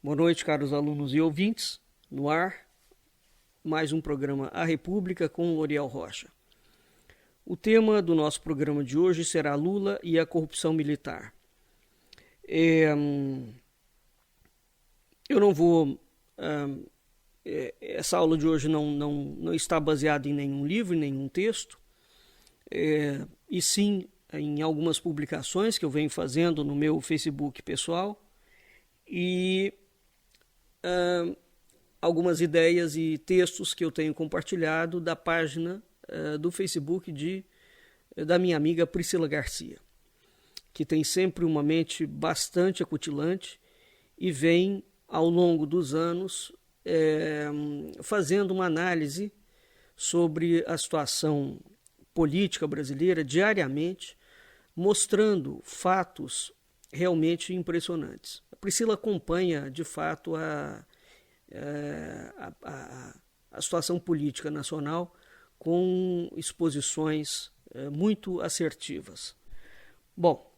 Boa noite, caros alunos e ouvintes. No ar, mais um programa A República com L'Oriel Rocha. O tema do nosso programa de hoje será Lula e a corrupção militar. Eu não vou... essa aula de hoje não está baseada em nenhum livro, em nenhum texto, e sim em algumas publicações que eu venho fazendo no meu Facebook pessoal e algumas ideias e textos que eu tenho compartilhado da página do Facebook da minha amiga Priscila Garcia, que tem sempre uma mente bastante acutilante e vem, ao longo dos anos, fazendo uma análise sobre a situação política brasileira diariamente, mostrando fatos realmente impressionantes. A Priscila acompanha, de fato, a situação política nacional com exposições muito assertivas. Bom,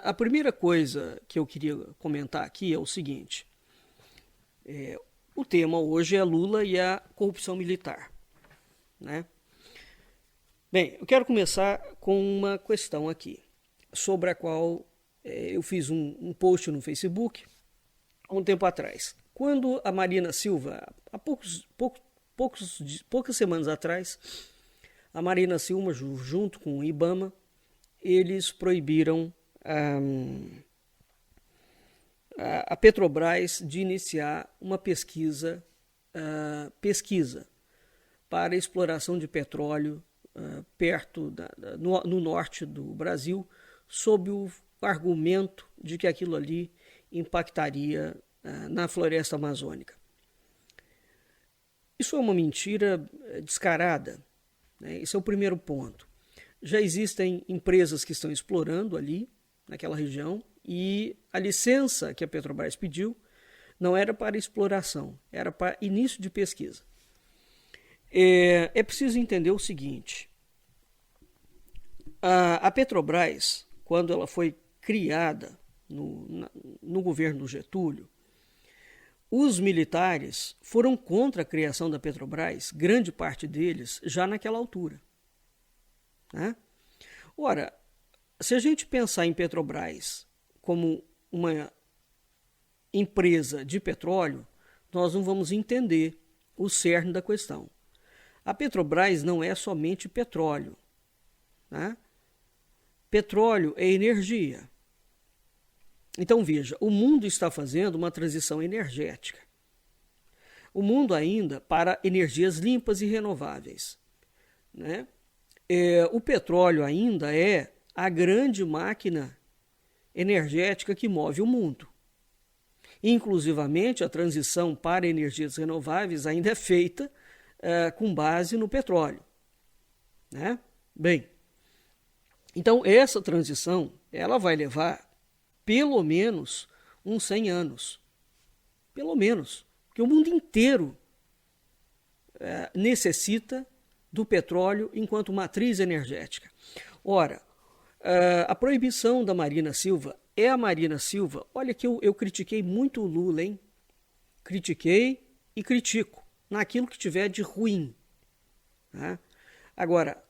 a primeira coisa que eu queria comentar aqui é o seguinte. O tema hoje é Lula e a corrupção militar, né? Bem, eu quero começar com uma questão aqui, sobre a qual eu fiz um post no Facebook há um tempo atrás. Quando a Marina Silva, há poucas semanas atrás, a Marina Silva, junto com o IBAMA, eles proibiram a Petrobras de iniciar uma pesquisa para a exploração de petróleo no norte do Brasil, sob o argumento de que aquilo ali impactaria na floresta amazônica. Isso é uma mentira descarada, né? Esse é o primeiro ponto. Já existem empresas que estão explorando ali, naquela região, e a licença que a Petrobras pediu não era para exploração, era para início de pesquisa. É preciso entender o seguinte: a Petrobras, quando ela foi criada no governo do Getúlio, os militares foram contra a criação da Petrobras, grande parte deles, já naquela altura, né? Ora, se a gente pensar em Petrobras como uma empresa de petróleo, nós não vamos entender o cerne da questão. A Petrobras não é somente petróleo, né? Petróleo é energia. Então veja, o mundo está fazendo uma transição energética. O mundo ainda para energias limpas e renováveis, né? O petróleo ainda é a grande máquina energética que move o mundo. Inclusivamente, a transição para energias renováveis ainda é feita com base no petróleo, né? Bem, então essa transição ela vai levar pelo menos uns 100 anos. Pelo menos. Porque o mundo inteiro necessita do petróleo enquanto matriz energética. Ora, a proibição da Marina Silva é a Marina Silva. Olha que eu critiquei muito o Lula, hein? Critiquei e critico naquilo que tiver de ruim, né? Agora,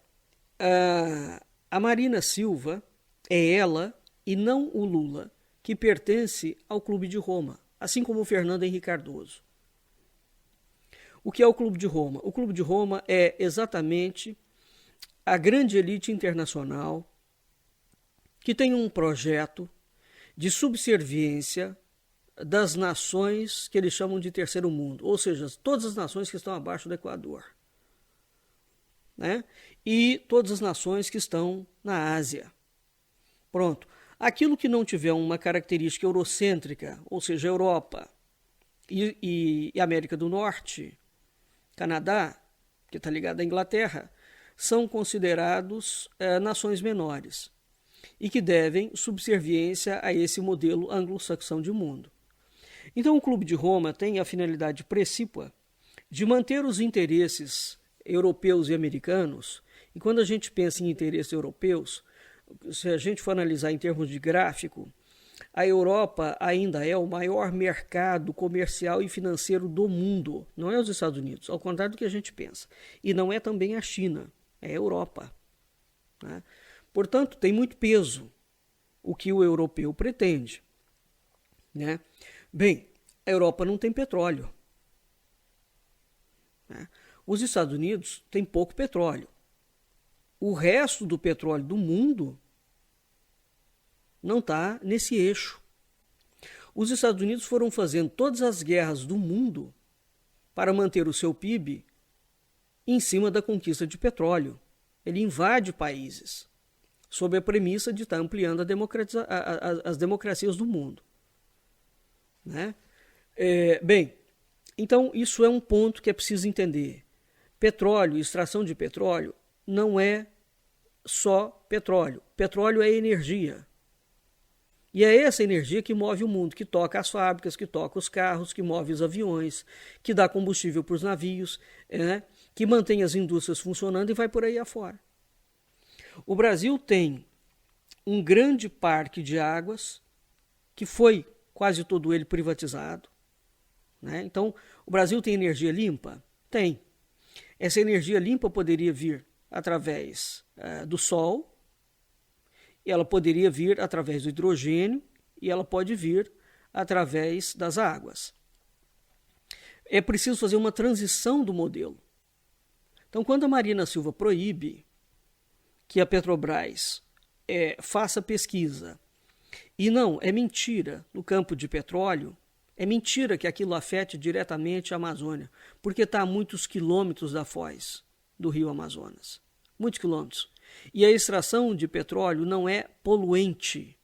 a Marina Silva é ela e não o Lula, que pertence ao Clube de Roma, assim como o Fernando Henrique Cardoso. O que é o Clube de Roma? O Clube de Roma é exatamente a grande elite internacional que tem um projeto de subserviência das nações que eles chamam de terceiro mundo, ou seja, todas as nações que estão abaixo do Equador, né? E todas as nações que estão na Ásia. Pronto. Aquilo que não tiver uma característica eurocêntrica, ou seja, Europa e América do Norte, Canadá, que está ligado à Inglaterra, são considerados nações menores e que devem subserviência a esse modelo anglo-saxão de mundo. Então, o Clube de Roma tem a finalidade precípua de manter os interesses europeus e americanos, e quando a gente pensa em interesses europeus, se a gente for analisar em termos de gráfico, A Europa ainda é o maior mercado comercial e financeiro do mundo. Não é os Estados Unidos, ao contrário do que a gente pensa. E não é também a China, é a Europa. Né? Portanto, tem muito peso o que o europeu pretende. Né? Bem, a Europa não tem petróleo. Né? Os Estados Unidos têm pouco petróleo. O resto do petróleo do mundo não está nesse eixo. Os Estados Unidos foram fazendo todas as guerras do mundo para manter o seu PIB em cima da conquista de petróleo. Ele invade países sob a premissa de estar ampliando as democracias do mundo. Né? Bem, então isso é um ponto que é preciso entender. Petróleo, extração de petróleo, não é só petróleo. Petróleo é energia. E é essa energia que move o mundo, que toca as fábricas, que toca os carros, que move os aviões, que dá combustível para os navios, né? Que mantém as indústrias funcionando e vai por aí afora. O Brasil tem um grande parque de águas, que foi quase todo ele privatizado. Né? Então, o Brasil tem energia limpa? Tem. Essa energia limpa poderia vir através do sol, e ela poderia vir através do hidrogênio e ela pode vir através das águas. É preciso fazer uma transição do modelo. Então, quando a Marina Silva proíbe que a Petrobras faça pesquisa, e não, é mentira no campo de petróleo, é mentira que aquilo afete diretamente a Amazônia, porque está a muitos quilômetros da foz do rio Amazonas. Muitos quilômetros. E a extração de petróleo não é poluente.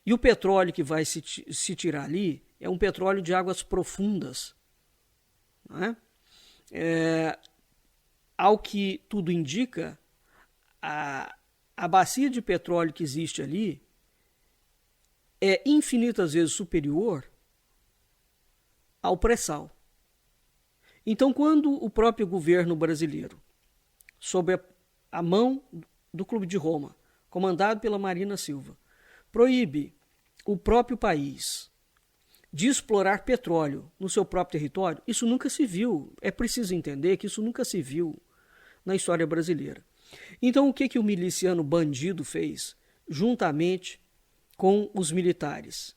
E o petróleo que vai se tirar ali é um petróleo de águas profundas. Não é? Ao que tudo indica, a bacia de petróleo que existe ali é infinitas vezes superior ao pré-sal. Então, quando o próprio governo brasileiro, sob a mão do Clube de Roma, comandado pela Marina Silva, proíbe o próprio país de explorar petróleo no seu próprio território, isso nunca se viu. É preciso entender que isso nunca se viu na história brasileira. Então, o que o miliciano bandido fez juntamente com os militares?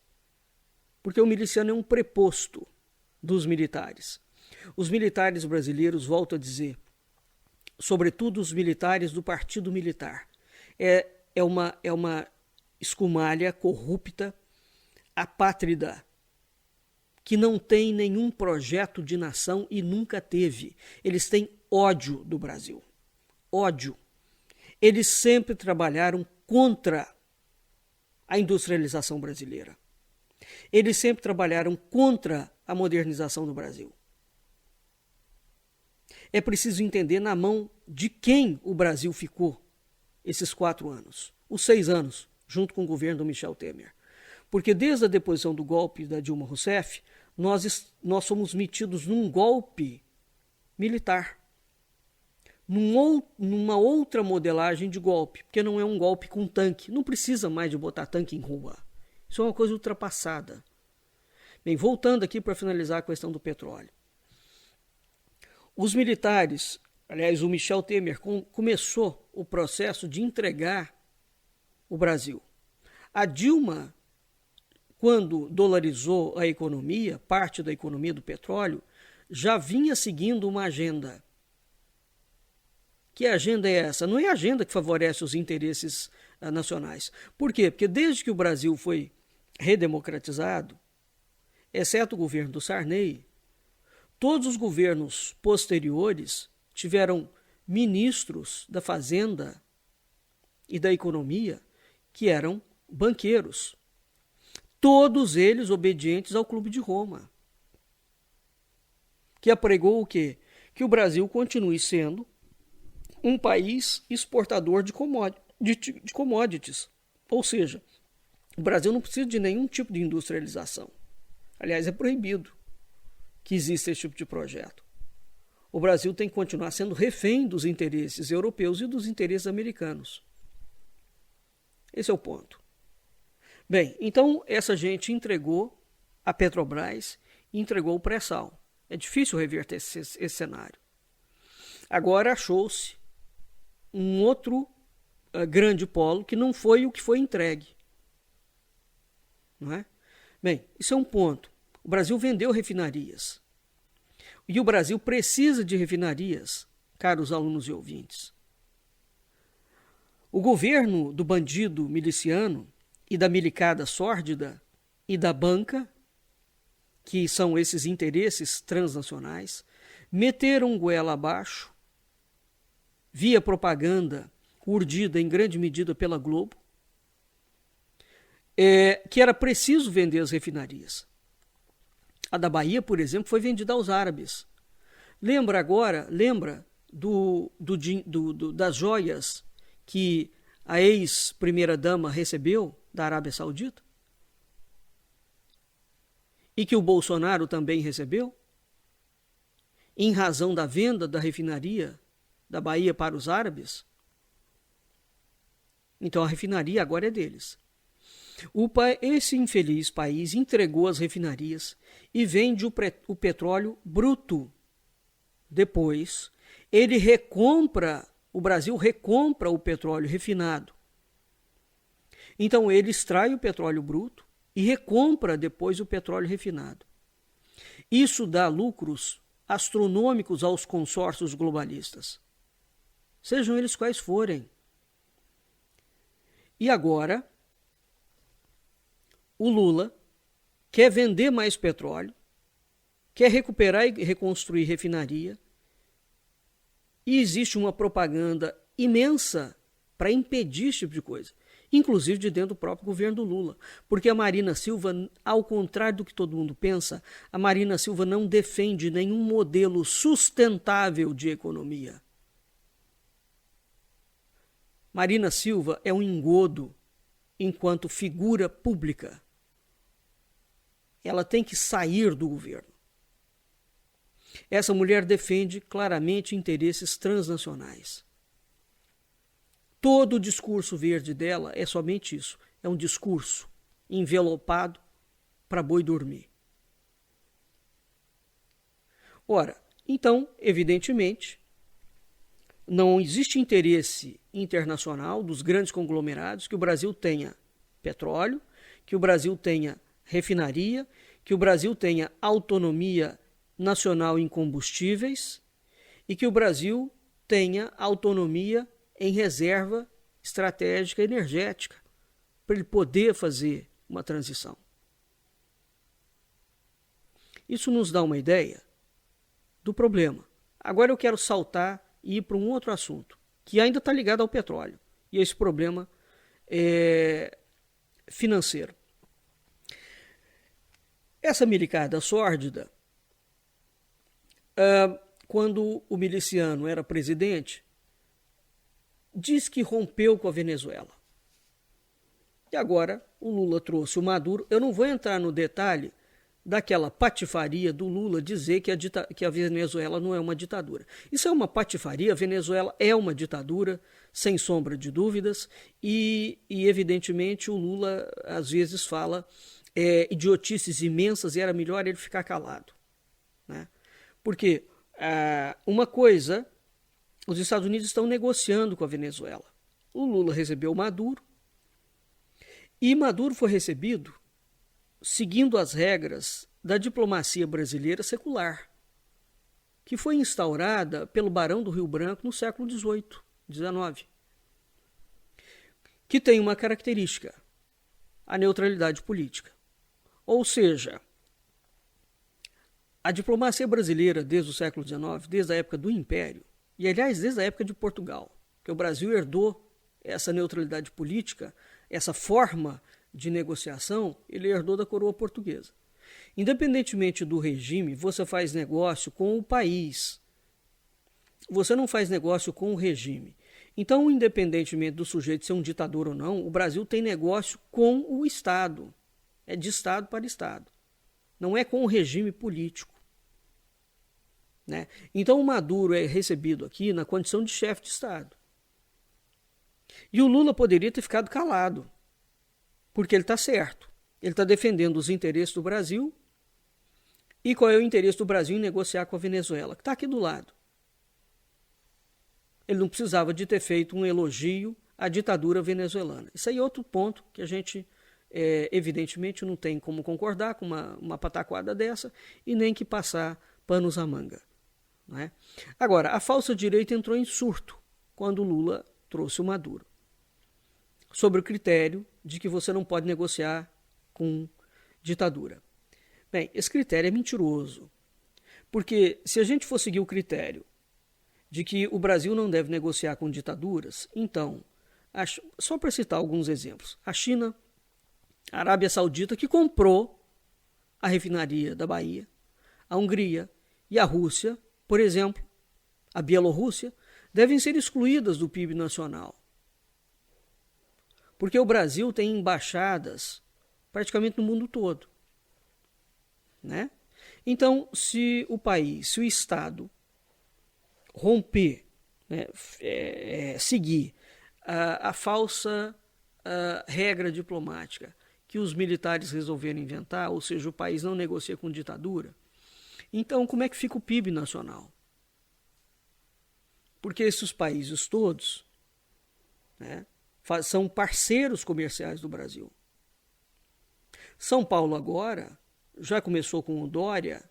Porque o miliciano é um preposto dos militares. Os militares brasileiros, volto a dizer, sobretudo os militares do Partido Militar, é uma escumalha corrupta, apátrida, que não tem nenhum projeto de nação e nunca teve. Eles têm ódio do Brasil. Ódio. Eles sempre trabalharam contra a industrialização brasileira. Eles sempre trabalharam contra a modernização do Brasil. É preciso entender na mão de quem o Brasil ficou esses 4 anos, os 6 anos, junto com o governo do Michel Temer. Porque desde a deposição do golpe da Dilma Rousseff, nós somos metidos num golpe militar, numa outra modelagem de golpe, porque não é um golpe com tanque, não precisa mais de botar tanque em rua. Isso é uma coisa ultrapassada. Bem, voltando aqui para finalizar a questão do petróleo. Os militares, aliás, o Michel Temer começou o processo de entregar o Brasil. A Dilma, quando dolarizou a economia, parte da economia do petróleo, já vinha seguindo uma agenda. Que agenda é essa? Não é a agenda que favorece os interesses nacionais. Por quê? Porque desde que o Brasil foi redemocratizado, exceto o governo do Sarney, todos os governos posteriores tiveram ministros da Fazenda e da Economia que eram banqueiros. Todos eles obedientes ao Clube de Roma. Que apregou o quê? Que o Brasil continue sendo um país exportador de commodities. Ou seja, o Brasil não precisa de nenhum tipo de industrialização. Aliás, é proibido que exista esse tipo de projeto. O Brasil tem que continuar sendo refém dos interesses europeus e dos interesses americanos. Esse é o ponto. Bem, então essa gente entregou a Petrobras, entregou o pré-sal. É difícil reverter esse cenário. Agora achou-se um outro grande polo que não foi o que foi entregue. Não é? Bem, isso é um ponto. O Brasil vendeu refinarias. E o Brasil precisa de refinarias, caros alunos e ouvintes. O governo do bandido miliciano e da milicada sórdida e da banca, que são esses interesses transnacionais, meteram goela abaixo, via propaganda urdida em grande medida pela Globo, que era preciso vender as refinarias. A da Bahia, por exemplo, foi vendida aos árabes. Lembra das joias que a ex-primeira-dama recebeu da Arábia Saudita? E que o Bolsonaro também recebeu? Em razão da venda da refinaria da Bahia para os árabes? Então a refinaria agora é deles. Esse infeliz país entregou as refinarias e vende o petróleo bruto. Depois, o Brasil recompra o petróleo refinado. Então ele extrai o petróleo bruto e recompra depois o petróleo refinado. Isso dá lucros astronômicos aos consórcios globalistas, sejam eles quais forem. E agora, o Lula quer vender mais petróleo, quer recuperar e reconstruir refinaria, e existe uma propaganda imensa para impedir esse tipo de coisa, inclusive de dentro do próprio governo do Lula, porque a Marina Silva, ao contrário do que todo mundo pensa, a Marina Silva não defende nenhum modelo sustentável de economia. Marina Silva é um engodo enquanto figura pública. Ela tem que sair do governo. Essa mulher defende claramente interesses transnacionais. Todo o discurso verde dela é somente isso. É um discurso envelopado para boi dormir. Ora, então, evidentemente, não existe interesse internacional dos grandes conglomerados que o Brasil tenha petróleo, que o Brasil tenha refinaria, que o Brasil tenha autonomia nacional em combustíveis e que o Brasil tenha autonomia em reserva estratégica energética para ele poder fazer uma transição. Isso nos dá uma ideia do problema. Agora eu quero saltar e ir para um outro assunto, que ainda está ligado ao petróleo, e esse problema financeiro. Essa milicada sórdida, quando o miliciano era presidente, diz que rompeu com a Venezuela. E agora o Lula trouxe o Maduro. Eu não vou entrar no detalhe daquela patifaria do Lula dizer que a Venezuela não é uma ditadura. Isso é uma patifaria, a Venezuela é uma ditadura, sem sombra de dúvidas, e evidentemente o Lula às vezes fala idiotices imensas e era melhor ele ficar calado. Né? Porque uma coisa, os Estados Unidos estão negociando com a Venezuela. O Lula recebeu Maduro e Maduro foi recebido seguindo as regras da diplomacia brasileira secular, que foi instaurada pelo Barão do Rio Branco no século XVIII, XIX, que tem uma característica, a neutralidade política. Ou seja, a diplomacia brasileira desde o século XIX, desde a época do Império, e aliás desde a época de Portugal, que o Brasil herdou essa neutralidade política, essa forma de negociação, ele herdou da coroa portuguesa. Independentemente do regime, você faz negócio com o país. Você não faz negócio com o regime. Então, independentemente do sujeito ser um ditador ou não, o Brasil tem negócio com o Estado. É de Estado para Estado. Não é com o regime político. Né? Então, o Maduro é recebido aqui na condição de chefe de Estado. E o Lula poderia ter ficado calado. porque ele está certo. Ele está defendendo os interesses do Brasil. E qual é o interesse do Brasil em negociar com a Venezuela, que está aqui do lado? Ele não precisava de ter feito um elogio à ditadura venezuelana. Isso aí é outro ponto que a gente, evidentemente, não tem como concordar com uma pataquada dessa e nem que passar panos à manga. Não é? Agora, a falsa direita entrou em surto quando Lula trouxe o Maduro, sobre o critério de que você não pode negociar com ditadura. Bem, esse critério é mentiroso, porque se a gente for seguir o critério de que o Brasil não deve negociar com ditaduras, então, só para citar alguns exemplos, a China, a Arábia Saudita, que comprou a refinaria da Bahia, a Hungria e a Rússia, por exemplo, a Bielorrússia, devem ser excluídas do PIB nacional. Porque o Brasil tem embaixadas praticamente no mundo todo. Né? Então, se o Estado romper, né, seguir a falsa regra diplomática que os militares resolveram inventar, ou seja, o país não negocia com ditadura, então como é que fica o PIB nacional? Porque esses países todos, né, são parceiros comerciais do Brasil. São Paulo agora já começou com o Dória,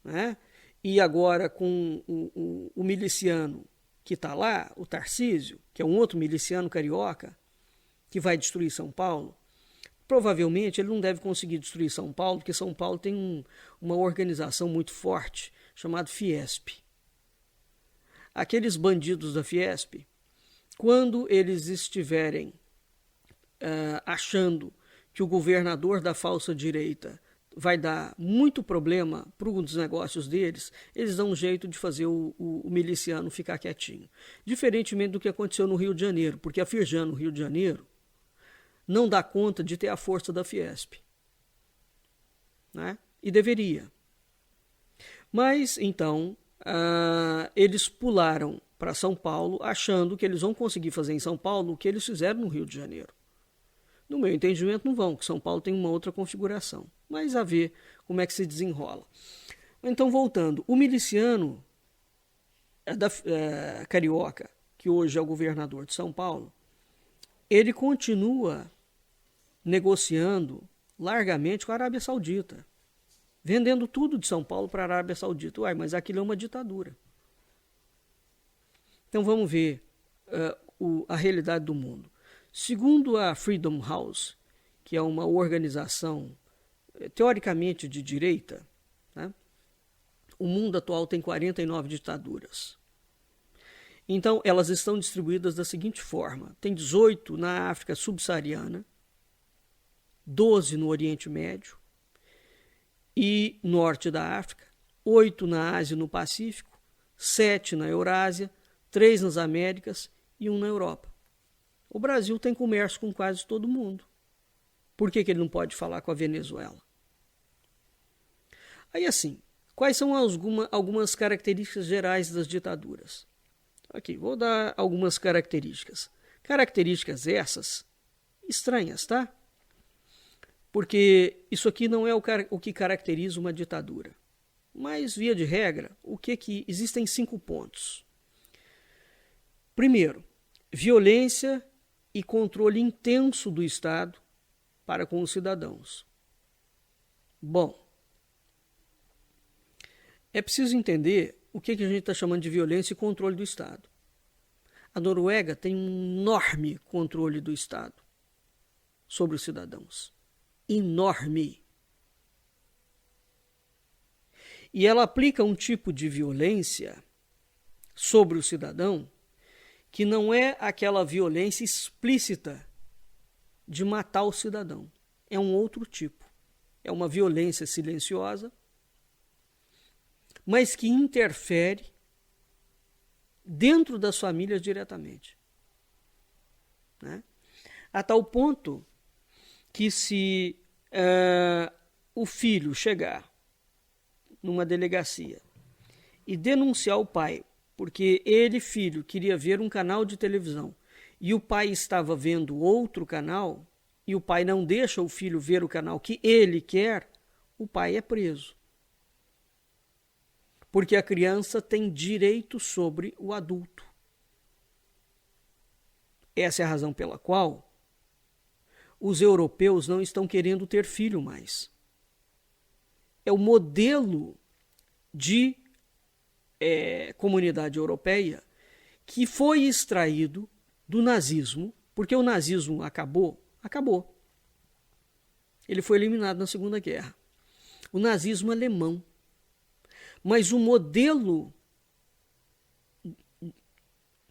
né, e agora com o miliciano que está lá, o Tarcísio, que é um outro miliciano carioca, que vai destruir São Paulo. Provavelmente ele não deve conseguir destruir São Paulo, porque São Paulo tem uma organização muito forte, chamada Fiesp. Aqueles bandidos da Fiesp, quando eles estiverem achando que o governador da falsa direita vai dar muito problema para os negócios deles, eles dão um jeito de fazer o miliciano ficar quietinho. Diferentemente do que aconteceu no Rio de Janeiro, porque a Firjan no Rio de Janeiro não dá conta de ter a força da Fiesp. Né? E deveria. Mas, então, eles pularam para São Paulo, achando que eles vão conseguir fazer em São Paulo o que eles fizeram no Rio de Janeiro. No meu entendimento, não vão, porque São Paulo tem uma outra configuração. Mas a ver como é que se desenrola. Então, voltando, o miliciano carioca, que hoje é o governador de São Paulo, ele continua negociando largamente com a Arábia Saudita, vendendo tudo de São Paulo para a Arábia Saudita. Uai, mas aquilo é uma ditadura. Então vamos ver a realidade do mundo. Segundo a Freedom House, que é uma organização teoricamente de direita, né, o mundo atual tem 49 ditaduras. Então, elas estão distribuídas da seguinte forma: tem 18 na África subsaariana, 12 no Oriente Médio e norte da África, 8 na Ásia e no Pacífico, 7 na Eurásia, 3 nas Américas e 1 na Europa. O Brasil tem comércio com quase todo mundo. Por que ele não pode falar com a Venezuela? Aí assim, quais são algumas características gerais das ditaduras? Aqui, vou dar algumas características. Características essas estranhas, tá? Porque isso aqui não é o que caracteriza uma ditadura. Mas, via de regra, existem 5 pontos. Primeiro, violência e controle intenso do Estado para com os cidadãos. Bom, é preciso entender o que a gente está chamando de violência e controle do Estado. A Noruega tem um enorme controle do Estado sobre os cidadãos. Enorme. E ela aplica um tipo de violência sobre o cidadão que não é aquela violência explícita de matar o cidadão. É um outro tipo. É uma violência silenciosa, mas que interfere dentro das famílias diretamente. Né? A tal ponto que se o filho chegar numa delegacia e denunciar o pai, porque ele, filho, queria ver um canal de televisão e o pai estava vendo outro canal e o pai não deixa o filho ver o canal que ele quer, o pai é preso. Porque a criança tem direito sobre o adulto. Essa é a razão pela qual os europeus não estão querendo ter filho mais. É o modelo de comunidade europeia que foi extraído do nazismo, porque o nazismo acabou. Ele foi eliminado na Segunda Guerra. O nazismo alemão. Mas o modelo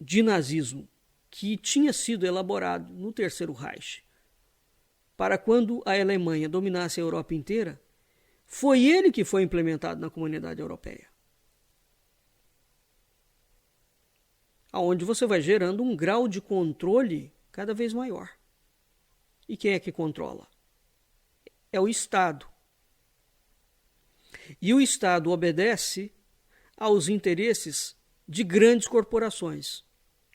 de nazismo que tinha sido elaborado no Terceiro Reich para quando a Alemanha dominasse a Europa inteira, foi ele que foi implementado na comunidade europeia. Onde você vai gerando um grau de controle cada vez maior. E quem é que controla? É o Estado. E o Estado obedece aos interesses de grandes corporações,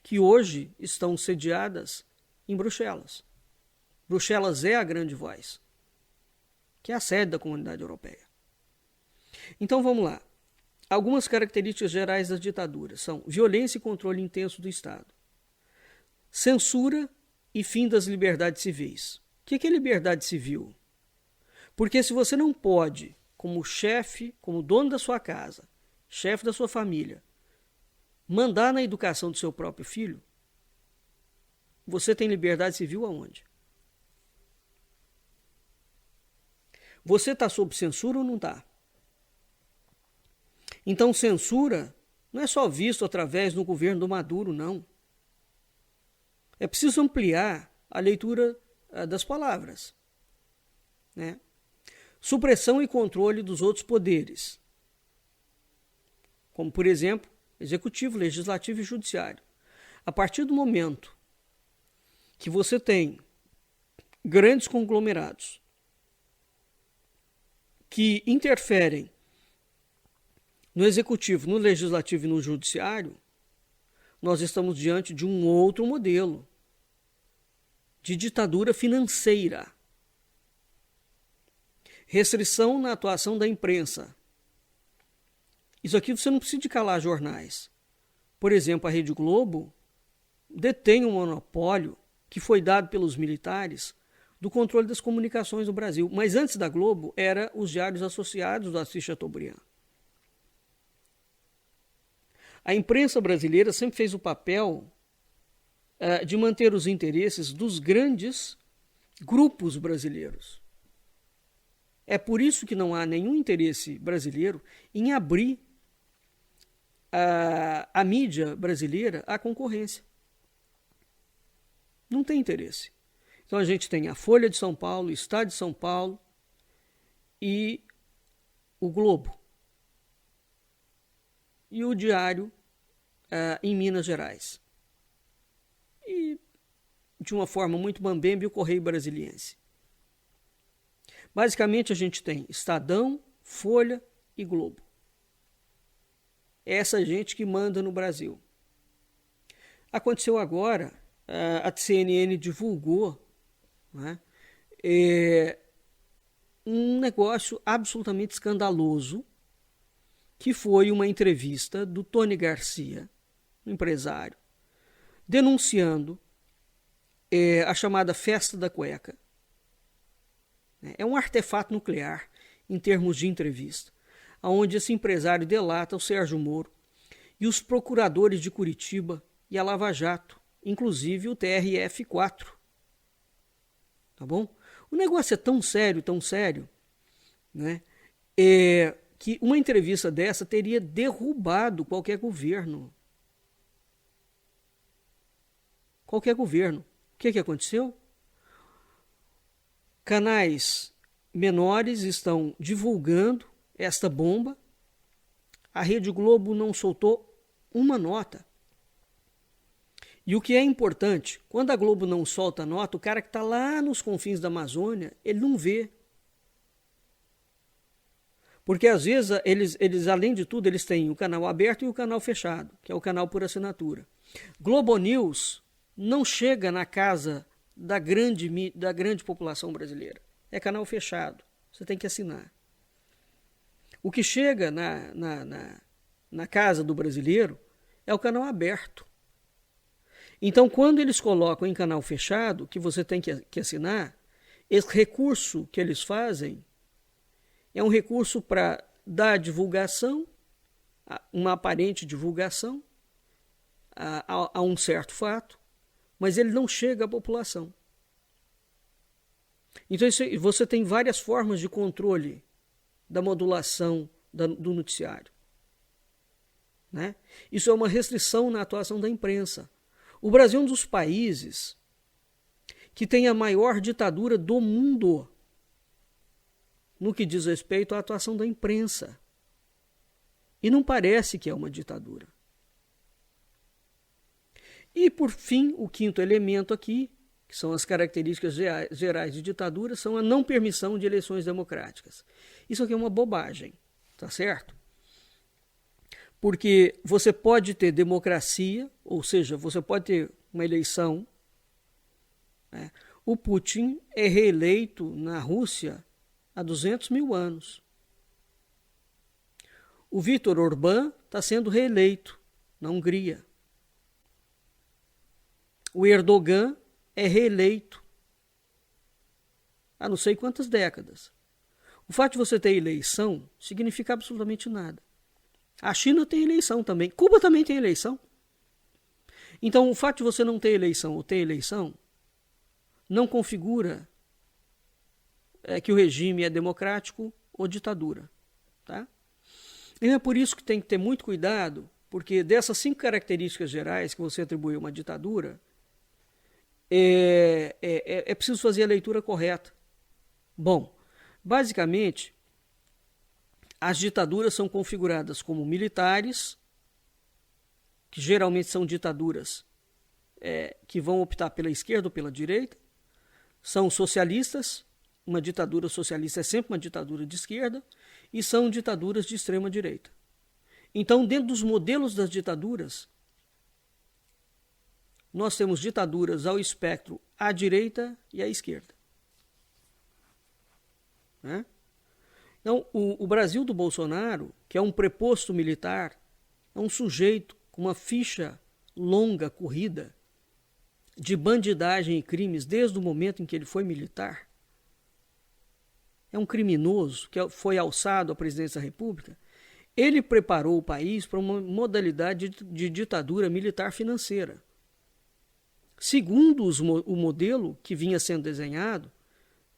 que hoje estão sediadas em Bruxelas. Bruxelas é a grande voz, que é a sede da Comunidade Europeia. Então vamos lá. Algumas características gerais das ditaduras são violência e controle intenso do Estado, censura e fim das liberdades civis. O que é liberdade civil? Porque se você não pode, como chefe, como dono da sua casa, chefe da sua família, mandar na educação do seu próprio filho, você tem liberdade civil aonde? Você está sob censura ou não está? Então, censura não é só visto através do governo do Maduro, não. É preciso ampliar a leitura das palavras, né? Supressão e controle dos outros poderes, como, por exemplo, executivo, legislativo e judiciário. A partir do momento que você tem grandes conglomerados que interferem no executivo, no legislativo e no judiciário, nós estamos diante de um outro modelo de ditadura financeira. Restrição na atuação da imprensa. Isso aqui você não precisa de calar jornais. Por exemplo, a Rede Globo detém um monopólio que foi dado pelos militares do controle das comunicações no Brasil. Mas antes da Globo, era os diários associados do Assis Chateaubriand. A imprensa brasileira sempre fez o papel de manter os interesses dos grandes grupos brasileiros. É por isso que não há nenhum interesse brasileiro em abrir a mídia brasileira à concorrência. Não tem interesse. Então a gente tem a Folha de São Paulo, o Estado de São Paulo e o Globo. E o Diário em Minas Gerais. E, de uma forma muito mambembe, o Correio Brasiliense. Basicamente, a gente tem Estadão, Folha e Globo. É essa gente que manda no Brasil. Aconteceu agora, a CNN divulgou, né, um negócio absolutamente escandaloso, que foi uma entrevista do Tony Garcia, um empresário, denunciando a chamada Festa da Cueca. É um artefato nuclear em termos de entrevista, onde esse empresário delata o Sérgio Moro e os procuradores de Curitiba e a Lava Jato, inclusive o TRF4. Tá bom? O negócio é tão sério, né? Que uma entrevista dessa teria derrubado qualquer governo. Qualquer governo. O que aconteceu? Canais menores estão divulgando esta bomba. A Rede Globo não soltou uma nota. E o que é importante, quando a Globo não solta nota, o cara que está lá nos confins da Amazônia, ele não vê. Porque às vezes eles, além de tudo, eles têm o canal aberto e o canal fechado, que é o canal por assinatura. Globo News não chega na casa da grande população brasileira. É canal fechado. Você tem que assinar. O que chega na casa do brasileiro é o canal aberto. Então, quando eles colocam em canal fechado, que você tem que assinar, esse recurso que eles fazem é um recurso para dar divulgação, uma aparente divulgação a um certo fato, mas ele não chega à população. Então você tem várias formas de controle da modulação do noticiário. Né? Isso é uma restrição na atuação da imprensa. O Brasil é um dos países que tem a maior ditadura do mundo no que diz respeito à atuação da imprensa. E não parece que é uma ditadura. E, por fim, o quinto elemento aqui, que são as características gerais de ditadura, são a não permissão de eleições democráticas. Isso aqui é uma bobagem, tá certo? Porque você pode ter democracia, ou seja, você pode ter uma eleição. Né? O Putin é reeleito na Rússia há 200 mil anos. O Viktor Orbán está sendo reeleito na Hungria. O Erdogan é reeleito há não sei quantas décadas. O fato de você ter eleição significa absolutamente nada. A China tem eleição também. Cuba também tem eleição. Então, o fato de você não ter eleição ou ter eleição não configura que o regime é democrático ou ditadura. Tá? E é por isso que tem que ter muito cuidado, porque dessas 5 características gerais que você atribuiu a uma ditadura, é preciso fazer a leitura correta. Bom, basicamente, as ditaduras são configuradas como militares, que geralmente são ditaduras que vão optar pela esquerda ou pela direita, são socialistas, uma ditadura socialista é sempre uma ditadura de esquerda, e são ditaduras de extrema direita. Então, dentro dos modelos das ditaduras, nós temos ditaduras ao espectro à direita e à esquerda. Né? Então, o Brasil do Bolsonaro, que é um preposto militar, é um sujeito com uma ficha longa, corrida, de bandidagem e crimes desde o momento em que ele foi militar. É um criminoso que foi alçado à presidência da República. Ele preparou o país para uma modalidade de ditadura militar financeira. Segundo o modelo que vinha sendo desenhado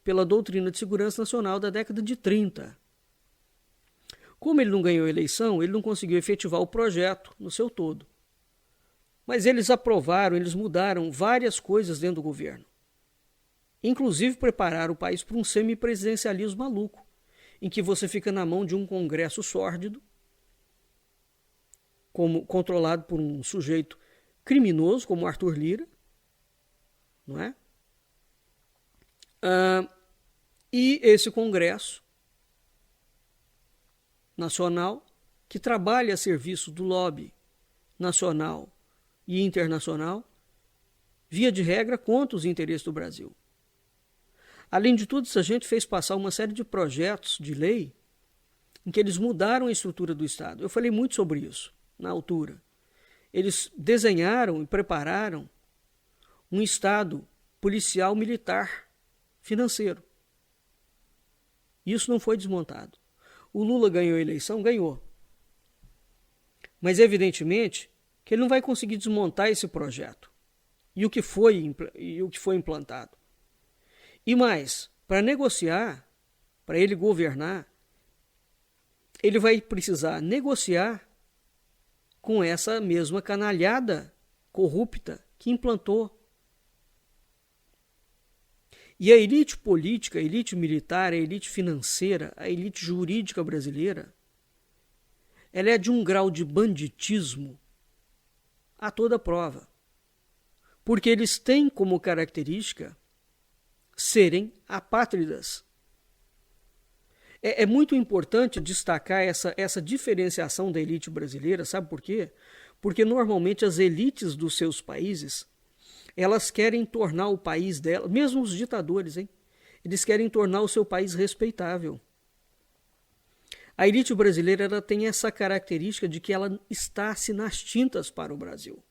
pela doutrina de segurança nacional da década de 30. Como ele não ganhou a eleição, ele não conseguiu efetivar o projeto no seu todo. Mas eles aprovaram, eles mudaram várias coisas dentro do governo. Inclusive prepararam o país para um semipresidencialismo maluco, em que você fica na mão de um congresso sórdido, controlado por um sujeito criminoso como Arthur Lira, não é? E esse Congresso Nacional, que trabalha a serviço do lobby nacional e internacional, via de regra, contra os interesses do Brasil. Além de tudo, essa gente fez passar uma série de projetos de lei em que eles mudaram a estrutura do Estado. Eu falei muito sobre isso na altura. Eles desenharam e prepararam um Estado policial militar financeiro. Isso não foi desmontado. O Lula ganhou a eleição? Ganhou. Mas, evidentemente, que ele não vai conseguir desmontar esse projeto e o que foi implantado. E mais, para negociar, para ele governar, ele vai precisar negociar com essa mesma canalhada corrupta que implantou. E a elite política, a elite militar, a elite financeira, a elite jurídica brasileira, ela é de um grau de banditismo a toda prova. Porque eles têm como característica serem apátridas. É muito importante destacar essa diferenciação da elite brasileira, sabe por quê? Porque normalmente as elites dos seus países, Elas querem tornar o país delas, mesmo os ditadores, hein? Eles querem tornar o seu país respeitável. A elite brasileira ela tem essa característica de que ela está-se nas tintas para o Brasil.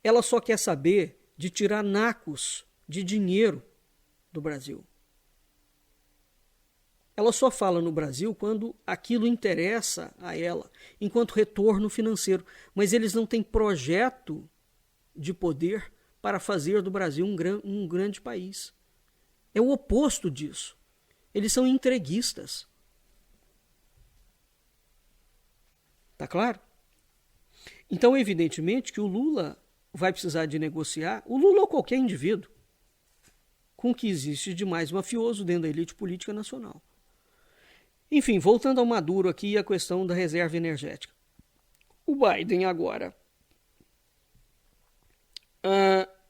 Ela só quer saber de tirar nacos de dinheiro do Brasil. Ela só fala no Brasil quando aquilo interessa a ela, enquanto retorno financeiro. Mas eles não têm projeto de poder para fazer do Brasil um grande país. É o oposto disso. Eles são entreguistas. Tá claro? Então, evidentemente que o Lula vai precisar de negociar, o Lula ou qualquer indivíduo, com o que existe de mais mafioso dentro da elite política nacional. Enfim, voltando ao Maduro aqui e a questão da reserva energética. O Biden agora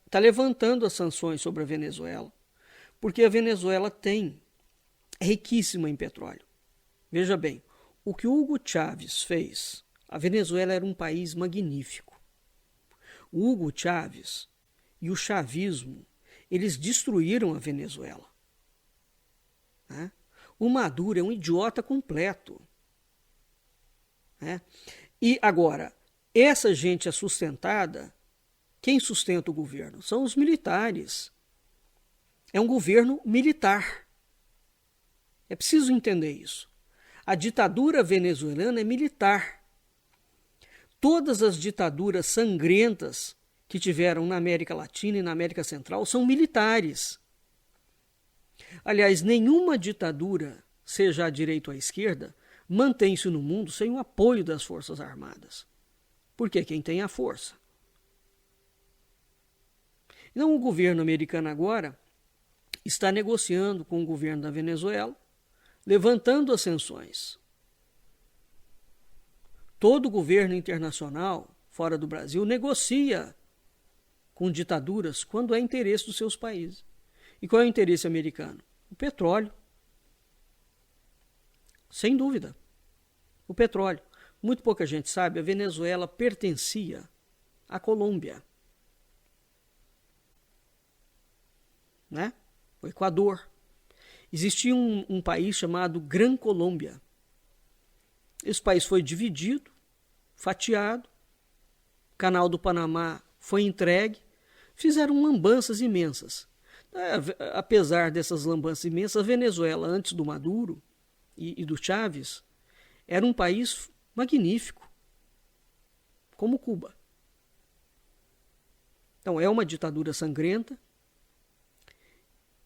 está levantando as sanções sobre a Venezuela, porque a Venezuela é riquíssima em petróleo. Veja bem, o que Hugo Chávez fez, a Venezuela era um país magnífico. O Hugo Chávez e o chavismo, eles destruíram a Venezuela. Né? O Maduro é um idiota completo. Né? E agora, essa gente é sustentada, quem sustenta o governo? São os militares. É um governo militar. É preciso entender isso. A ditadura venezuelana é militar. Todas as ditaduras sangrentas que tiveram na América Latina e na América Central são militares. Aliás, nenhuma ditadura, seja à direita ou à esquerda, mantém-se no mundo sem o apoio das Forças Armadas. Porque quem tem a força. Então, o governo americano agora está negociando com o governo da Venezuela, levantando as sanções. Todo governo internacional, fora do Brasil, negocia com ditaduras quando é interesse dos seus países. E qual é o interesse americano? O petróleo. Sem dúvida. O petróleo. Muito pouca gente sabe, a Venezuela pertencia à Colômbia. Né? O Equador. Existia um país chamado Gran Colômbia. Esse país foi dividido, fatiado, o Canal do Panamá foi entregue, fizeram lambanças imensas. Apesar dessas lambanças imensas, a Venezuela, antes do Maduro e do Chávez, era um país magnífico, como Cuba. Então, é uma ditadura sangrenta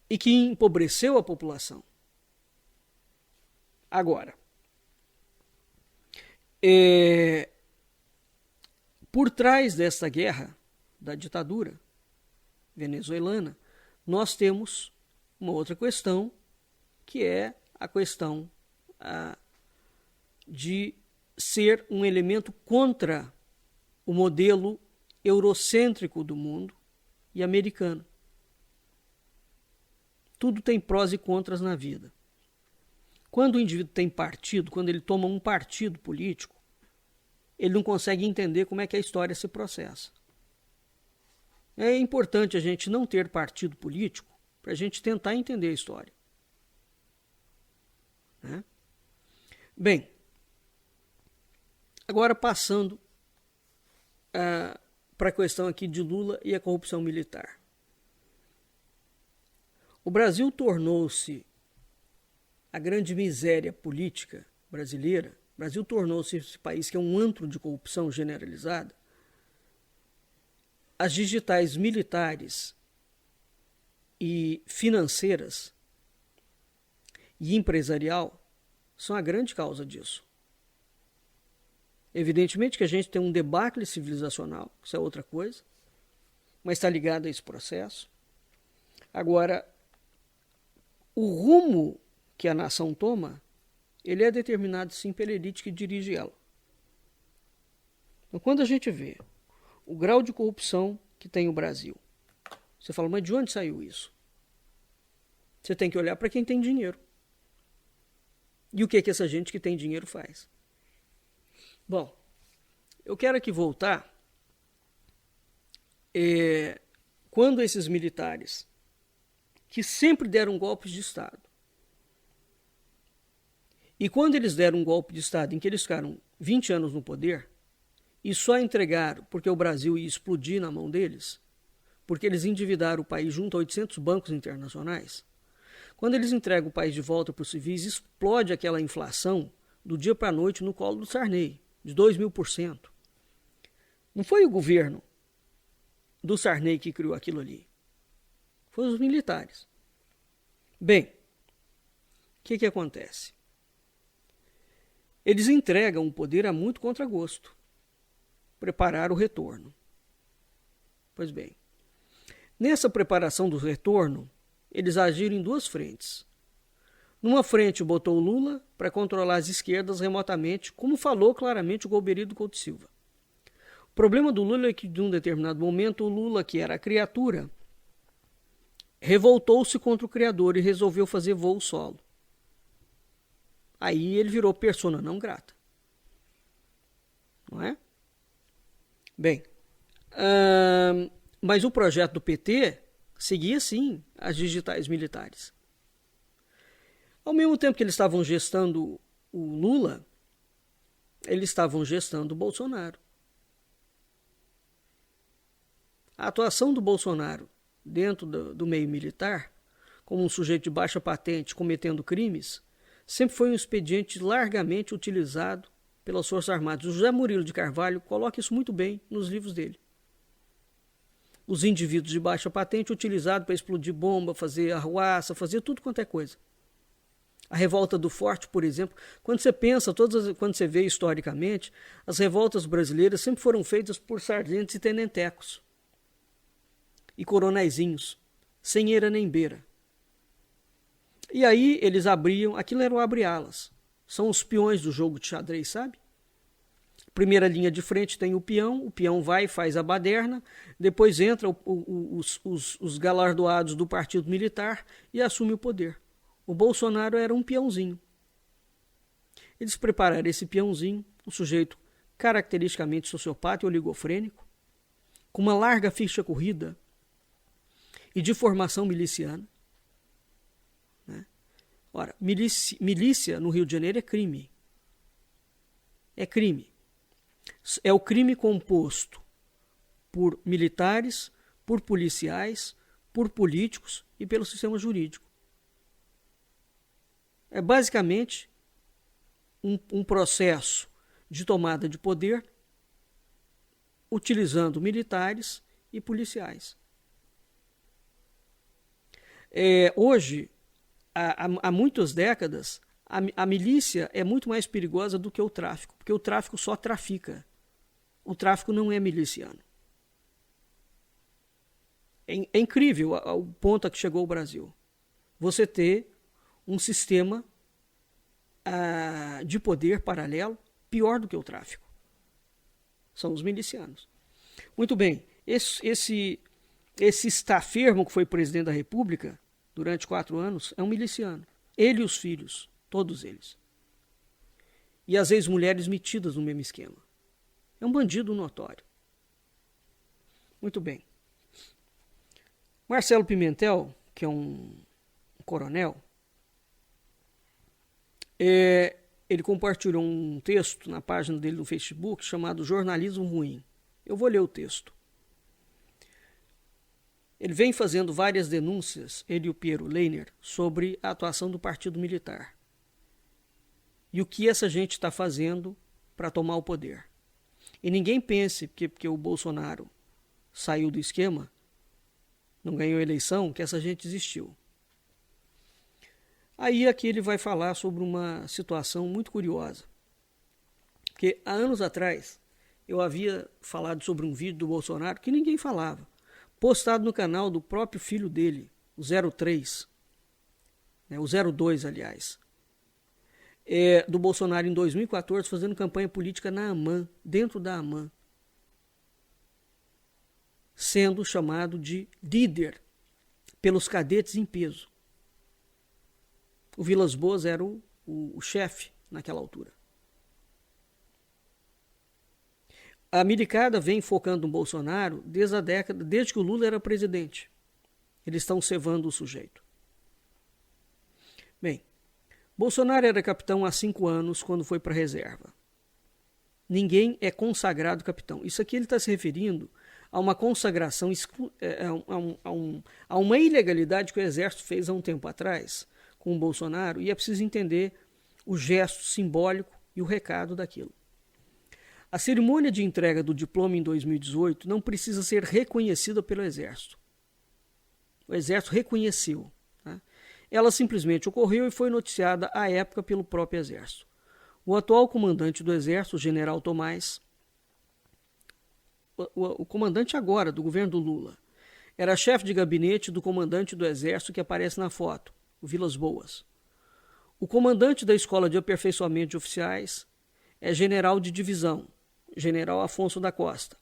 e que empobreceu a população. Agora, por trás dessa guerra da ditadura venezuelana, nós temos uma outra questão, que é a questão de ser um elemento contra o modelo eurocêntrico do mundo e americano. Tudo tem prós e contras na vida. Quando o indivíduo tem partido, quando ele toma um partido político, ele não consegue entender como é que a história se processa. É importante a gente não ter partido político para a gente tentar entender a história. Né? Bem, agora passando para a questão aqui de Lula e a corrupção militar. O Brasil tornou-se a grande miséria política brasileira. O Brasil tornou-se esse país que é um antro de corrupção generalizada. As digitais militares e financeiras e empresarial são a grande causa disso. Evidentemente que a gente tem um debacle civilizacional, isso é outra coisa, mas está ligado a esse processo. Agora, o rumo que a nação toma, ele é determinado sim pela elite que dirige ela. Então, quando a gente vê o grau de corrupção que tem o Brasil, você fala, mas de onde saiu isso? Você tem que olhar para quem tem dinheiro. E o que essa gente que tem dinheiro faz? Bom, eu quero aqui voltar quando esses militares, que sempre deram golpes de Estado, e quando eles deram um golpe de Estado em que eles ficaram 20 anos no poder, e só entregaram porque o Brasil ia explodir na mão deles, porque eles endividaram o país junto a 800 bancos internacionais, quando eles entregam o país de volta para os civis, explode aquela inflação do dia para a noite no colo do Sarney, de 2.000%. Não foi o governo do Sarney que criou aquilo ali. Foi os militares. Bem, o que acontece? Eles entregam o poder a muito contragosto. Preparar o retorno. Pois bem, nessa preparação do retorno, eles agiram em duas frentes. Numa frente, botou o Lula para controlar as esquerdas remotamente, como falou claramente o Golbery Couto Silva. O problema do Lula é que, de um determinado momento, o Lula, que era a criatura, revoltou-se contra o criador e resolveu fazer voo solo. Aí ele virou persona não grata. Não é? Bem, mas o projeto do PT seguia, sim, as digitais militares. Ao mesmo tempo que eles estavam gestando o Lula, eles estavam gestando o Bolsonaro. A atuação do Bolsonaro dentro do meio militar, como um sujeito de baixa patente cometendo crimes, sempre foi um expediente largamente utilizado pelas Forças Armadas. O José Murilo de Carvalho coloca isso muito bem nos livros dele. Os indivíduos de baixa patente utilizados para explodir bomba, fazer arruaça, fazer tudo quanto é coisa. A revolta do Forte, por exemplo, quando você pensa, quando você vê historicamente, as revoltas brasileiras sempre foram feitas por sargentos e tenentecos e coronéisinhos, sem eira nem beira. E aí eles abriam, aquilo era o abre-alas. São os peões do jogo de xadrez, sabe? Primeira linha de frente tem o peão vai, faz a baderna, depois entra os galardoados do partido militar e assume o poder. O Bolsonaro era um peãozinho. Eles prepararam esse peãozinho, um sujeito caracteristicamente sociopata e oligofrênico, com uma larga ficha corrida e de formação miliciana. Né? Ora, milícia no Rio de Janeiro é crime. É crime. É o crime composto por militares, por policiais, por políticos e pelo sistema jurídico. É basicamente um processo de tomada de poder utilizando militares e policiais. Hoje, há muitas décadas, a milícia é muito mais perigosa do que o tráfico, porque o tráfico só trafica. O tráfico não é miliciano. É incrível o ponto a que chegou o Brasil. Você ter um sistema de poder paralelo pior do que o tráfico. São os milicianos. Muito bem, esse estafermo que foi presidente da República durante 4 anos é um miliciano. Ele e os filhos, todos eles. E as ex-mulheres metidas no mesmo esquema. É um bandido notório. Muito bem. Marcelo Pimentel, que é um coronel, ele compartilhou um texto na página dele no Facebook chamado Jornalismo Ruim. Eu vou ler o texto. Ele vem fazendo várias denúncias, ele e o Piero Leiner, sobre a atuação do Partido Militar. E o que essa gente está fazendo para tomar o poder. E ninguém pense que porque o Bolsonaro saiu do esquema, não ganhou a eleição, que essa gente desistiu. Aí aqui ele vai falar sobre uma situação muito curiosa. Porque há anos atrás eu havia falado sobre um vídeo do Bolsonaro que ninguém falava, postado no canal do próprio filho dele, o 03, o 02, aliás, do Bolsonaro em 2014, fazendo campanha política na AMAN, dentro da AMAN, sendo chamado de líder pelos cadetes em peso. O Vilas Boas era o chefe naquela altura. A milicada vem focando no Bolsonaro desde que o Lula era presidente. Eles estão cevando o sujeito. Bem, Bolsonaro era capitão há 5 anos quando foi para a reserva. Ninguém é consagrado capitão. Isso aqui ele está se referindo a uma consagração, a uma ilegalidade que o Exército fez há um tempo atrás com o Bolsonaro, e é preciso entender o gesto simbólico e o recado daquilo. A cerimônia de entrega do diploma em 2018 não precisa ser reconhecida pelo Exército. O Exército reconheceu. Tá? Ela simplesmente ocorreu e foi noticiada à época pelo próprio Exército. O atual comandante do Exército, o general Tomás, o comandante agora do governo do Lula, era chefe de gabinete do comandante do Exército que aparece na foto, o Vilas Boas. O comandante da Escola de Aperfeiçoamento de Oficiais é general de divisão, general Afonso da Costa.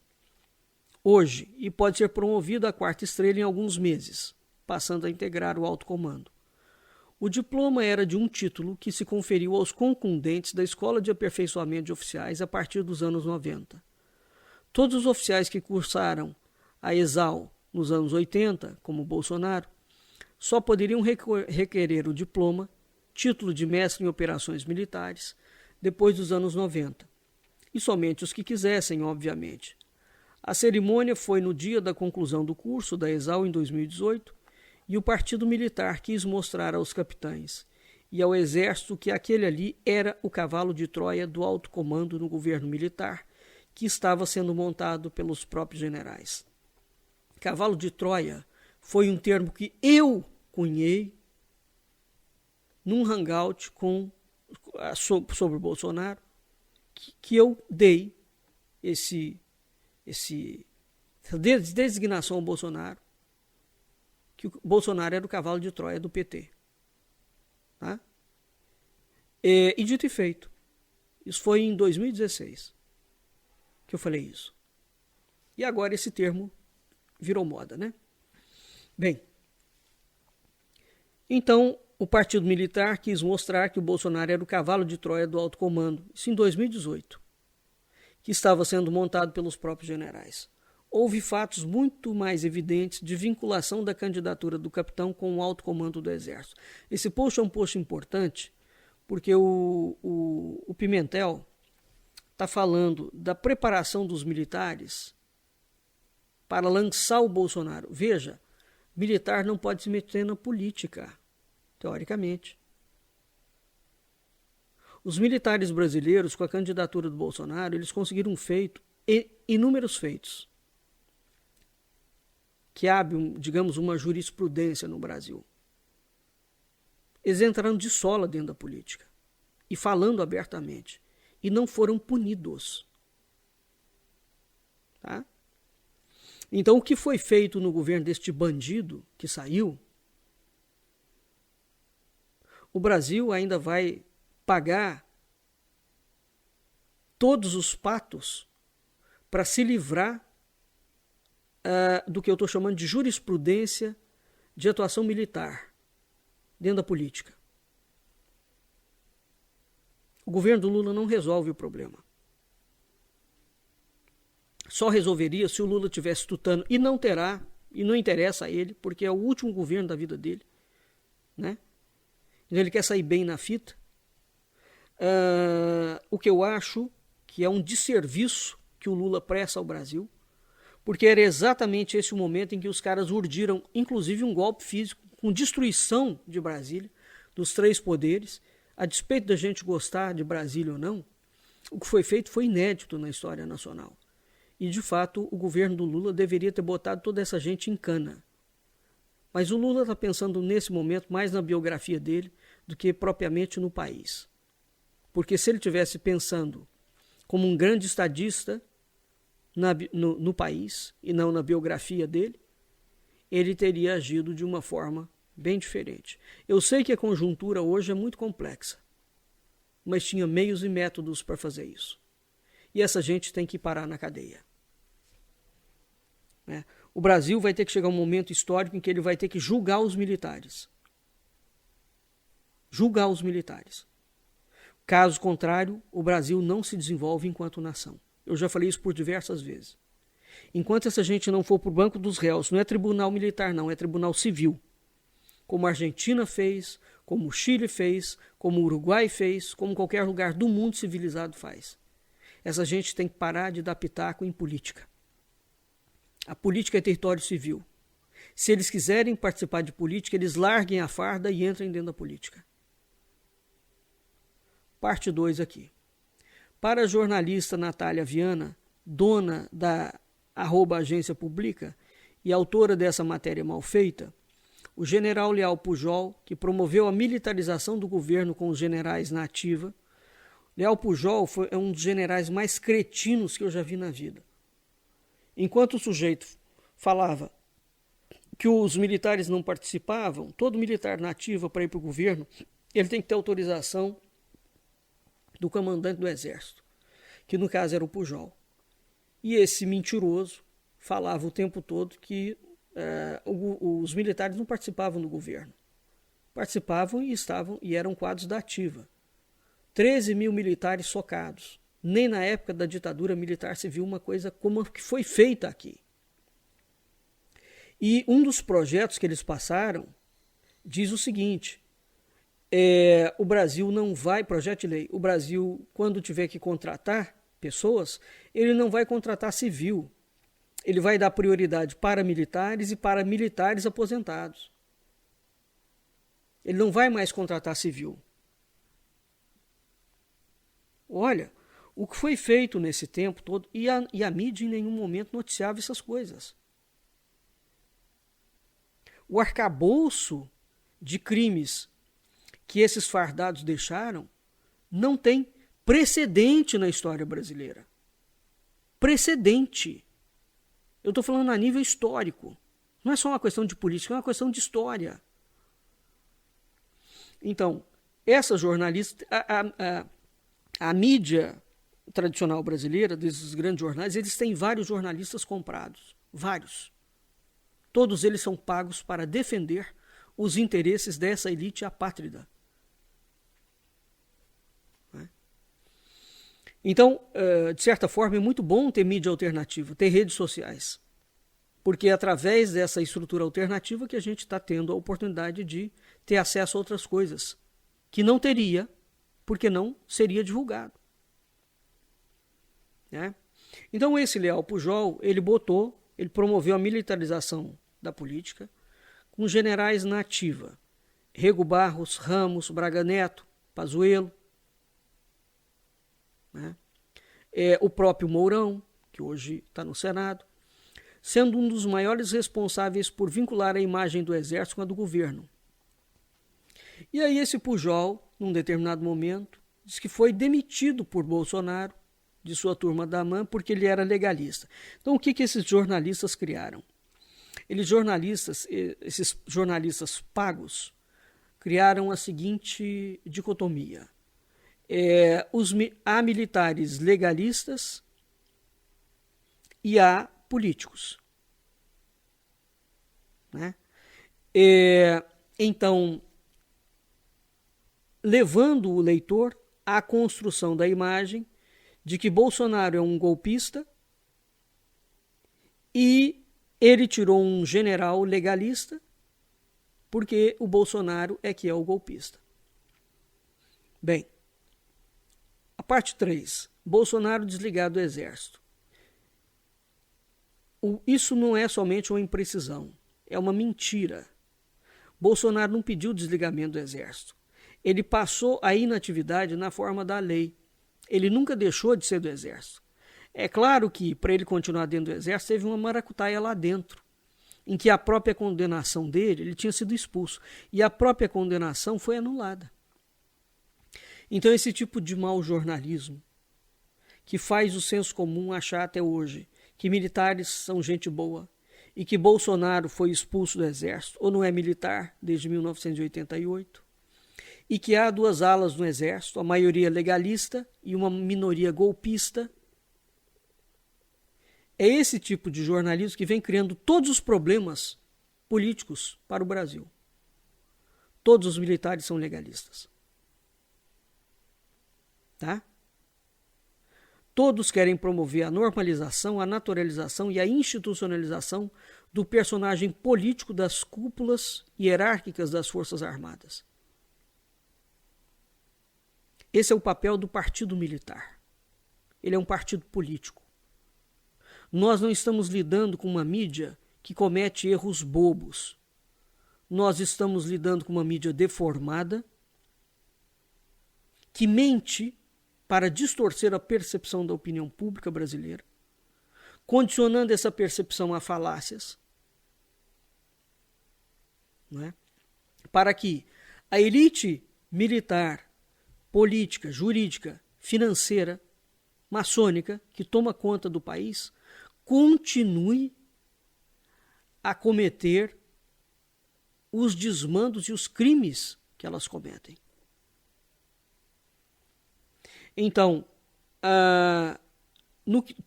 Hoje, e pode ser promovido à 4ª estrela em alguns meses, passando a integrar o alto comando. O diploma era de um título que se conferiu aos concludentes da Escola de Aperfeiçoamento de Oficiais a partir dos anos 90. Todos os oficiais que cursaram a ESAL nos anos 80, como Bolsonaro, só poderiam requerer o diploma, título de mestre em operações militares, depois dos anos 90. E somente os que quisessem, obviamente. A cerimônia foi no dia da conclusão do curso da ESAL em 2018, e o Partido Militar quis mostrar aos capitães e ao Exército que aquele ali era o cavalo de Troia do alto comando no governo militar, que estava sendo montado pelos próprios generais. Cavalo de Troia foi um termo que eu cunhei num hangout sobre o Bolsonaro, que eu dei essa designação ao Bolsonaro, que o Bolsonaro era o cavalo de Troia do PT. Tá? E dito e feito. Isso foi em 2016 que eu falei isso. E agora esse termo virou moda, né? Bem, então o Partido Militar quis mostrar que o Bolsonaro era o cavalo de Troia do alto comando, isso em 2018, que estava sendo montado pelos próprios generais. Houve fatos muito mais evidentes de vinculação da candidatura do capitão com o alto comando do Exército. Esse post é um post importante porque o Pimentel está falando da preparação dos militares para lançar o Bolsonaro. Veja, militar não pode se meter na política, teoricamente. Os militares brasileiros, com a candidatura do Bolsonaro, eles conseguiram inúmeros feitos que abre, digamos, uma jurisprudência no Brasil. Eles entraram de sola dentro da política e falando abertamente. E não foram punidos. Tá? Então, o que foi feito no governo deste bandido que saiu, o Brasil ainda vai pagar todos os patos para se livrar do que eu estou chamando de jurisprudência de atuação militar dentro da política. O governo do Lula não resolve o problema. Só resolveria se o Lula tivesse tutano, e não terá, e não interessa a ele, porque é o último governo da vida dele, né? Então ele quer sair bem na fita. O que eu acho que é um desserviço que o Lula presta ao Brasil, porque era exatamente esse o momento em que os caras urdiram, inclusive, um golpe físico com destruição de Brasília, dos 3 poderes. A despeito da gente gostar de Brasília ou não, o que foi feito foi inédito na história nacional. E, de fato, o governo do Lula deveria ter botado toda essa gente em cana. Mas o Lula está pensando, nesse momento, mais na biografia dele do que propriamente no país. Porque se ele estivesse pensando como um grande estadista no país e não na biografia dele, ele teria agido de uma forma bem diferente. Eu sei que a conjuntura hoje é muito complexa, mas tinha meios e métodos para fazer isso. E essa gente tem que parar na cadeia. Né? O Brasil vai ter que chegar a um momento histórico em que ele vai ter que julgar os militares. Julgar os militares. Caso contrário, o Brasil não se desenvolve enquanto nação. Eu já falei isso por diversas vezes. Enquanto essa gente não for para o banco dos réus, não é tribunal militar não, é tribunal civil. Como a Argentina fez, como o Chile fez, como o Uruguai fez, como qualquer lugar do mundo civilizado faz. Essa gente tem que parar de dar pitaco em política. A política é território civil. Se eles quiserem participar de política, eles larguem a farda e entrem dentro da política. Parte 2 aqui. Para a jornalista Natália Viana, dona da @agência publica e autora dessa matéria mal feita, o general Leal Pujol, que promoveu a militarização do governo com os generais na ativa. Leal Pujol é um dos generais mais cretinos que eu já vi na vida. Enquanto o sujeito falava que os militares não participavam, todo militar na ativa para ir para o governo, ele tem que ter autorização do comandante do exército, que no caso era o Pujol. E esse mentiroso falava o tempo todo que os militares não participavam do governo. Participavam e eram quadros da ativa. 13 mil militares socados. Nem na época da ditadura militar se viu uma coisa como a que foi feita aqui. E um dos projetos que eles passaram diz o seguinte: o Brasil não vai, projeto de lei, o Brasil, quando tiver que contratar pessoas, ele não vai contratar civil. Ele vai dar prioridade para militares e para militares aposentados. Ele não vai mais contratar civil. Olha, o que foi feito nesse tempo todo, e a mídia em nenhum momento noticiava essas coisas. O arcabouço de crimes que esses fardados deixaram não tem precedente na história brasileira. Precedente. Eu estou falando a nível histórico. Não é só uma questão de política, é uma questão de história. Então, essa jornalista, a mídia tradicional brasileira, desses grandes jornais, eles têm vários jornalistas comprados. Vários. Todos eles são pagos para defender os interesses dessa elite apátrida. Então, de certa forma, é muito bom ter mídia alternativa, ter redes sociais. Porque é através dessa estrutura alternativa que a gente está tendo a oportunidade de ter acesso a outras coisas que não teria, porque não seria divulgado. Né? Então, esse Leal Pujol, ele promoveu a militarização da política com generais na ativa. Rego Barros, Ramos, Braga Neto, Pazuello, né? O próprio Mourão, que hoje está no Senado, sendo um dos maiores responsáveis por vincular a imagem do exército com a do governo. E aí esse Pujol, num determinado momento, diz que foi demitido por Bolsonaro de sua turma da AMAN porque ele era legalista. Então o que esses jornalistas criaram? Esses jornalistas pagos, criaram a seguinte dicotomia. Há militares legalistas e há políticos. Né? Então, levando o leitor à construção da imagem de que Bolsonaro é um golpista e ele tirou um general legalista porque o Bolsonaro é que é o golpista. Bem, a parte 3. Bolsonaro desligado do exército. Isso não é somente uma imprecisão, é uma mentira. Bolsonaro não pediu desligamento do exército. Ele passou a inatividade na forma da lei. Ele nunca deixou de ser do exército. É claro que, para ele continuar dentro do exército, teve uma maracutaia lá dentro, em que a própria condenação dele, ele tinha sido expulso, e a própria condenação foi anulada. Então esse tipo de mau jornalismo, que faz o senso comum achar até hoje que militares são gente boa e que Bolsonaro foi expulso do exército, ou não é militar desde 1988, e que há duas alas no exército, a maioria legalista e uma minoria golpista. É esse tipo de jornalismo que vem criando todos os problemas políticos para o Brasil. Todos os militares são legalistas. Tá? Todos querem promover a normalização, a naturalização e a institucionalização do personagem político das cúpulas hierárquicas das Forças Armadas. Esse é o papel do partido militar. Ele é um partido político. Nós não estamos lidando com uma mídia que comete erros bobos. Nós estamos lidando com uma mídia deformada, que mente para distorcer a percepção da opinião pública brasileira, condicionando essa percepção a falácias, não é? Para que a elite militar, política, jurídica, financeira, maçônica, que toma conta do país, continue a cometer os desmandos e os crimes que elas cometem. Então,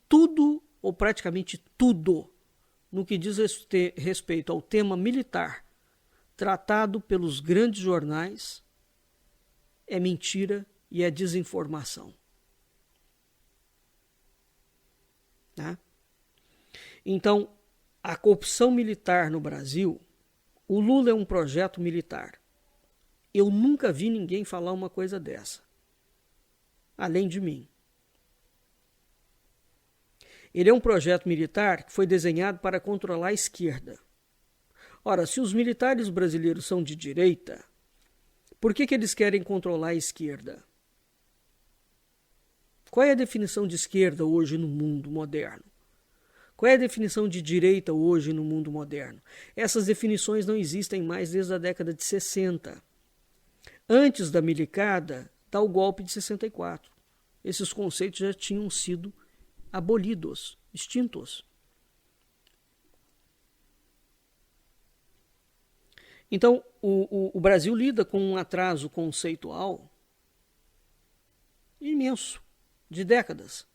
tudo, ou praticamente tudo, no que diz respeito ao tema militar, tratado pelos grandes jornais, é mentira e é desinformação. Tá? Então, a corrupção militar no Brasil, o Lula é um projeto militar. Eu nunca vi ninguém falar uma coisa dessa, além de mim. Ele é um projeto militar que foi desenhado para controlar a esquerda. Ora, se os militares brasileiros são de direita, por que eles querem controlar a esquerda? Qual é a definição de esquerda hoje no mundo moderno? Qual é a definição de direita hoje no mundo moderno? Essas definições não existem mais desde a década de 60. Antes da milicada, dá o golpe de 64. Esses conceitos já tinham sido abolidos, extintos. Então, o Brasil lida com um atraso conceitual imenso, de décadas.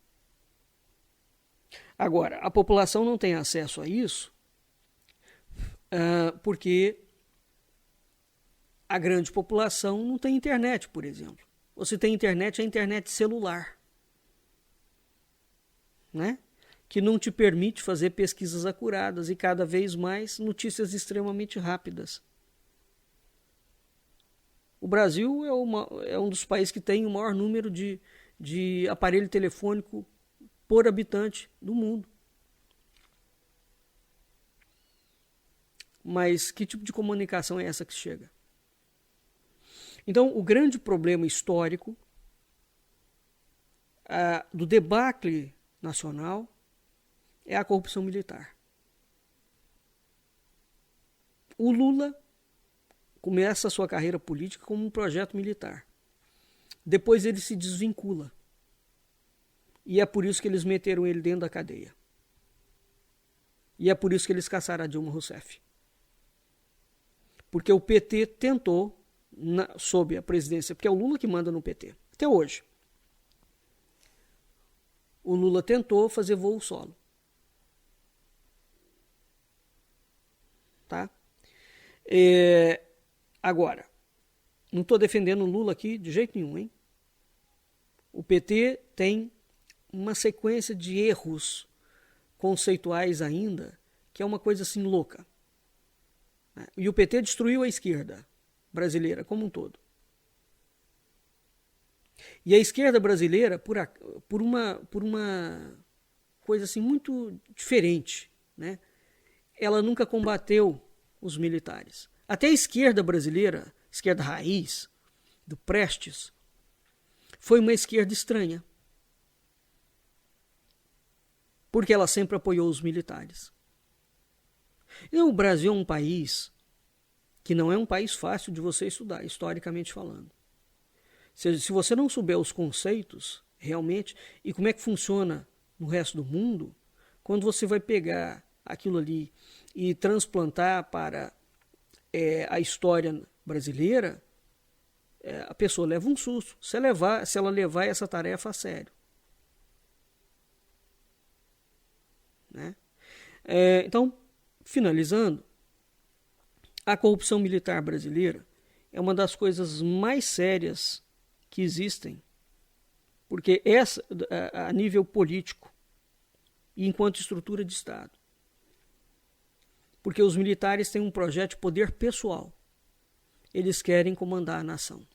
Agora, a população não tem acesso a isso porque a grande população não tem internet, por exemplo. Ou se tem internet, é internet celular, né? Que não te permite fazer pesquisas acuradas e cada vez mais notícias extremamente rápidas. O Brasil é um dos países que tem o maior número de aparelho telefônico por habitante do mundo. Mas que tipo de comunicação é essa que chega? Então, o grande problema histórico do debacle nacional é a corrupção militar. O Lula começa a sua carreira política como um projeto militar. Depois ele se desvincula. E é por isso que eles meteram ele dentro da cadeia. E é por isso que eles caçaram a Dilma Rousseff. Porque o PT tentou, sob a presidência, porque é o Lula que manda no PT, até hoje. O Lula tentou fazer voo solo. Tá? Agora, não estou defendendo o Lula aqui de jeito nenhum, hein? O PT tem uma sequência de erros conceituais ainda, que é uma coisa assim louca. E o PT destruiu a esquerda brasileira como um todo. E a esquerda brasileira, por uma coisa assim muito diferente, né? Ela nunca combateu os militares. Até a esquerda brasileira, esquerda raiz, do Prestes, foi uma esquerda estranha. Porque ela sempre apoiou os militares. Então, o Brasil é um país que não é um país fácil de você estudar, historicamente falando. Se você não souber os conceitos, realmente, e como é que funciona no resto do mundo, quando você vai pegar aquilo ali e transplantar para a história brasileira, a pessoa leva um susto, se ela levar essa tarefa a sério. Né? Então, finalizando, a corrupção militar brasileira é uma das coisas mais sérias que existem Porque essa, a nível político e enquanto estrutura de Estado. Porque os militares têm um projeto de poder pessoal. Eles querem comandar a nação.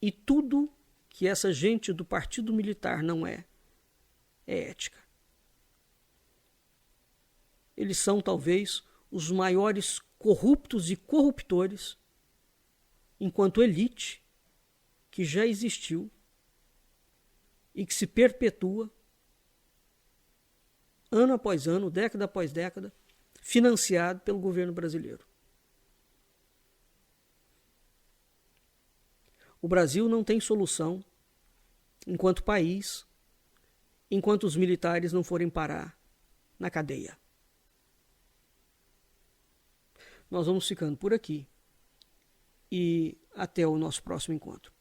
E tudo que essa gente do partido militar não é ética. Eles são, talvez, os maiores corruptos e corruptores, enquanto elite, que já existiu e que se perpetua, ano após ano, década após década, financiado pelo governo brasileiro. O Brasil não tem solução, enquanto país, enquanto os militares não forem parar na cadeia. Nós vamos ficando por aqui e até o nosso próximo encontro.